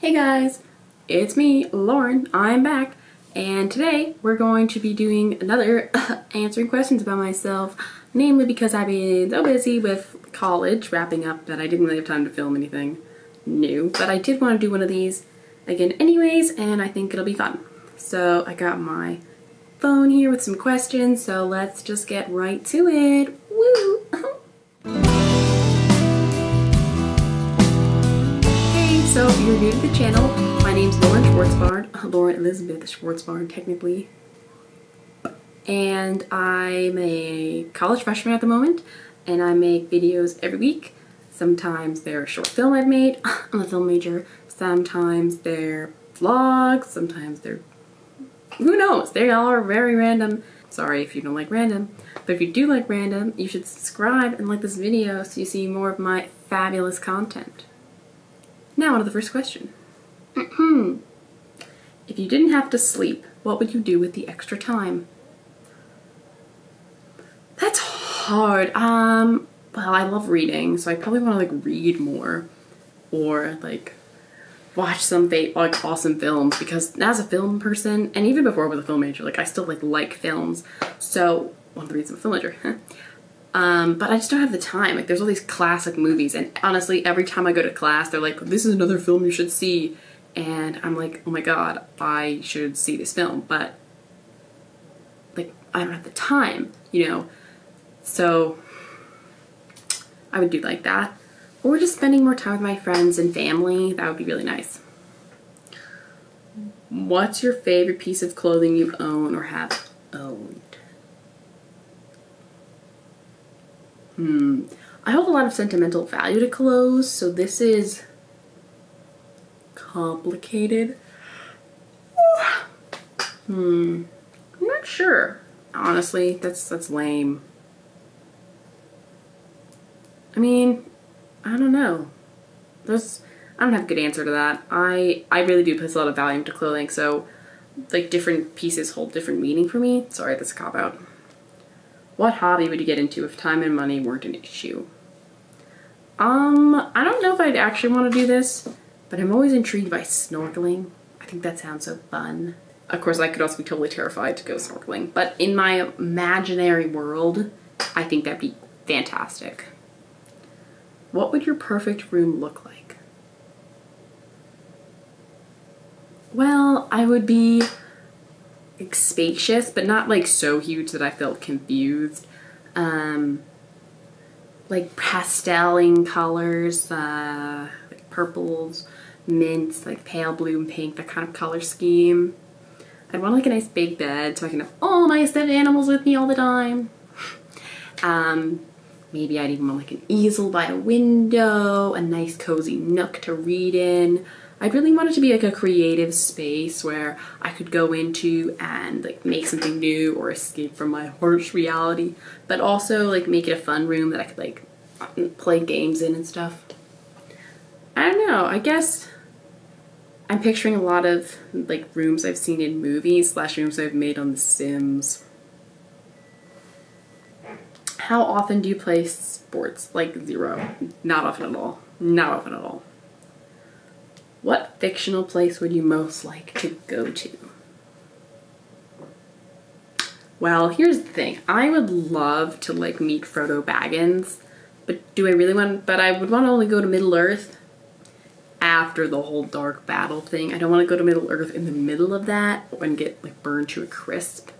Hey guys, it's me, Lauren. I'm back, and today we're going to be doing another answering questions about myself, namely because I've been so busy with college wrapping up that I didn't really have time to film anything new, but I did want to do one of these again anyways, and I think it'll be fun. So I got my phone here with some questions, so let's just get right to it. Woo! So if you're new to the channel, my name's Lauren Schwartzbard, Lauren Elizabeth Schwartzbard technically, and I'm a college freshman at the moment, and I make videos every week. Sometimes they're a short film I've made, I'm a film major, sometimes they're vlogs, sometimes they're, who knows, they all are very random. Sorry if you don't like random, but if you do like random, you should subscribe and like this video so you see more of my fabulous content. Now on to the first question. If you didn't have to sleep, what would you do with the extra time? That's hard. Well, I love reading, so I probably want to read more or watch some awesome films, because as a film person, and even before I was a film major, I still like films. So one of the reasons I'm a film major. But I just don't have the time. There's all these classic movies, and honestly, every time I go to class, they're like, this is another film you should see. And I'm like, oh my god, I should see this film. But, I don't have the time, So, I would do that. Or just spending more time with my friends and family. That would be really nice. What's your favorite piece of clothing you own or have owned? I hold a lot of sentimental value to clothes, so this is complicated. I'm not sure. Honestly, that's lame. I mean, I don't know. I don't have a good answer to that. I really do place a lot of value into clothing, so different pieces hold different meaning for me. Sorry, that's a cop-out. What hobby would you get into if time and money weren't an issue? I don't know if I'd actually want to do this, but I'm always intrigued by snorkeling. I think that sounds so fun. Of course, I could also be totally terrified to go snorkeling, but in my imaginary world, I think that'd be fantastic. What would your perfect room look like? Well, I would be spacious, but not so huge that I felt confused. Pasteling colors, purples, mints, pale blue and pink, that kind of color scheme. I'd want a nice big bed so I can have all my stuffed animals with me all the time. Maybe I'd even want an easel by a window, a nice cozy nook to read in. I'd really want it to be a creative space where I could go into and make something new or escape from my harsh reality, but also make it a fun room that I could play games in and stuff. I don't know, I guess I'm picturing a lot of rooms I've seen in movies / rooms I've made on The Sims. How often do you play sports? 0. Not often at all. Not often at all. What fictional place would you most like to go to? Well, here's the thing. I would love to meet Frodo Baggins, but do I really want, but I would want to only go to Middle-earth after the whole dark battle thing. I don't want to go to Middle-earth in the middle of that and get burned to a crisp.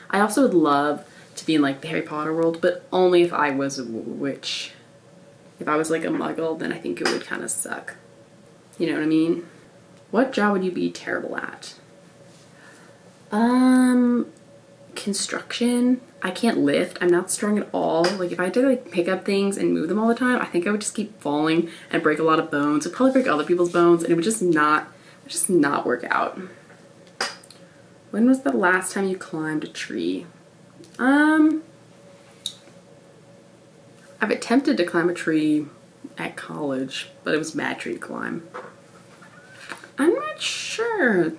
I also would love to be in the Harry Potter world, but only if I was a witch. If I was a muggle, then I think it would kind of suck. You know what I mean? What job would you be terrible at? Construction. I can't lift. I'm not strong at all. If I had to pick up things and move them all the time, I think I would just keep falling and break a lot of bones. I'd probably break other people's bones, and it would just not work out. When was the last time you climbed a tree? I've attempted to climb a tree at college, but it was a bad tree to climb. I'm not sure.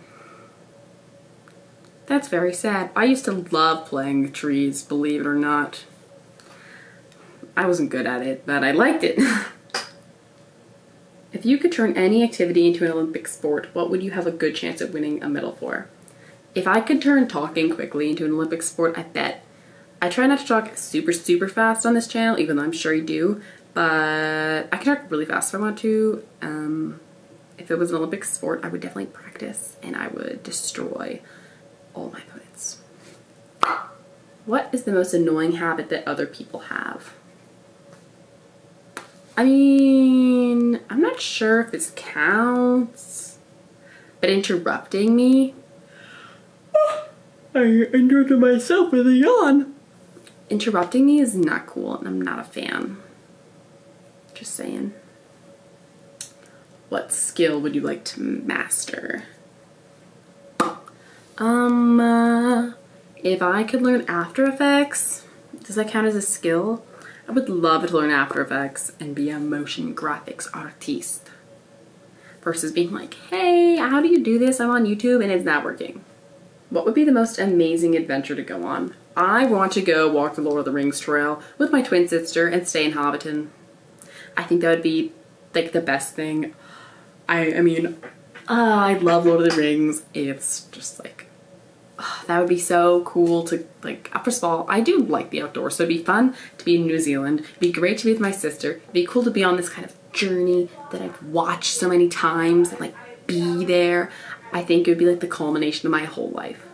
That's very sad. I used to love playing with trees, believe it or not. I wasn't good at it, but I liked it. If you could turn any activity into an Olympic sport, what would you have a good chance of winning a medal for? If I could turn talking quickly into an Olympic sport, I bet. I try not to talk super, super fast on this channel, even though I'm sure you do, but I can talk really fast if I want to. If it was an Olympic sport, I would definitely practice and I would destroy all my opponents. What is the most annoying habit that other people have? I mean, I'm not sure if this counts, but interrupting me? I interrupted myself with a yawn. Interrupting me is not cool and I'm not a fan. Just saying. What skill would you like to master? If I could learn After Effects, does that count as a skill? I would love to learn After Effects and be a motion graphics artiste. Versus being like, hey, how do you do this? I'm on YouTube and it's not working. What would be the most amazing adventure to go on? I want to go walk the Lord of the Rings trail with my twin sister and stay in Hobbiton. I think that would be like the best thing. I mean, I love Lord of the Rings. It's just like, that would be so cool to, like, first of all, I do like the outdoors, so it'd be fun to be in New Zealand. It'd be great to be with my sister. It'd be cool to be on this kind of journey that I've watched so many times and, like, be there. I think it would be like the culmination of my whole life.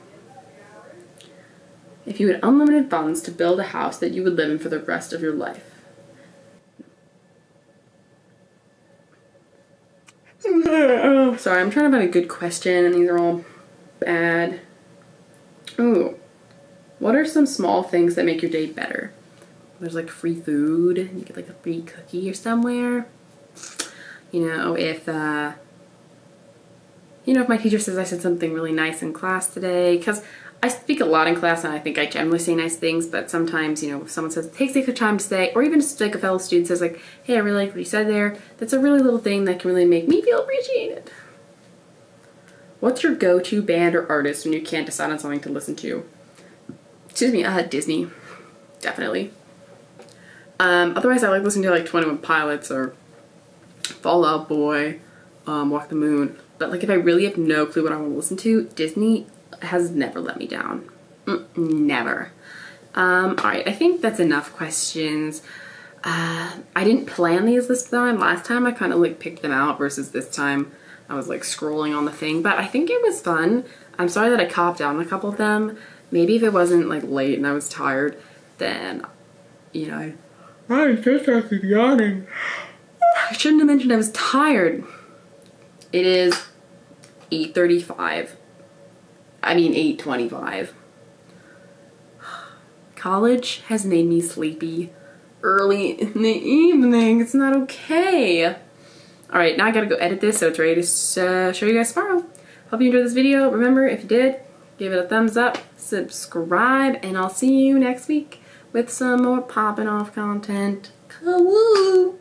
If you had unlimited funds to build a house that you would live in for the rest of your life. Oh, sorry, I'm trying to find a good question and these are all bad. Ooh, what are some small things that make your day better? There's like free food, you get like a free cookie or somewhere. You know, if my teacher says I said something really nice in class today, because I speak a lot in class and I think I generally say nice things, but sometimes, if someone says, take the time to say, or even just like a fellow student says like, hey, I really like what you said there, that's a really little thing that can really make me feel appreciated. What's your go-to band or artist when you can't decide on something to listen to? Excuse me, Disney, definitely. Otherwise I like listening to like 21 Pilots or Fall Out Boy, Walk the Moon, but like if I really have no clue what I want to listen to, Disney has never let me down. Never. Alright, I think that's enough questions. I didn't plan these this time. Last time I kind of like picked them out versus this time I was like scrolling on the thing, but I think it was fun. I'm sorry that I copped out on a couple of them. Maybe if it wasn't like late and I was tired, then, I just started yawning. I shouldn't have mentioned I was tired. It is 8:35. I mean 8:25. College has made me sleepy early in the evening. It's not okay. Alright, now I gotta go edit this so it's ready to show you guys tomorrow. Hope you enjoyed this video. Remember, if you did, give it a thumbs up, subscribe, and I'll see you next week with some more popping off content. Kawoo!